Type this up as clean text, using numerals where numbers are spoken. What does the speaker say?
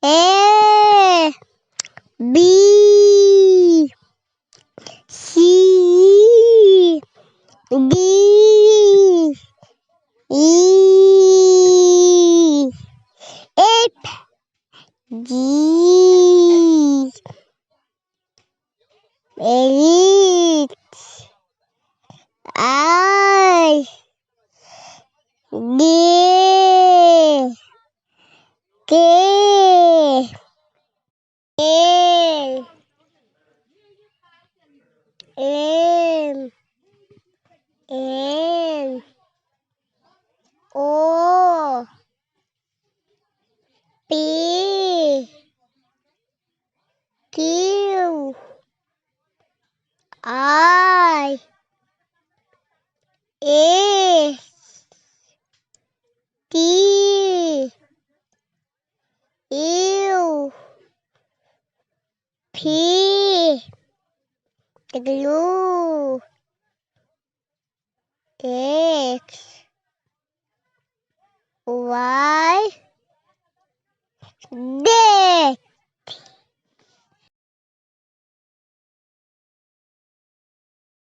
A B C D E F G H I J K L M N O P Q I S T U P W X Y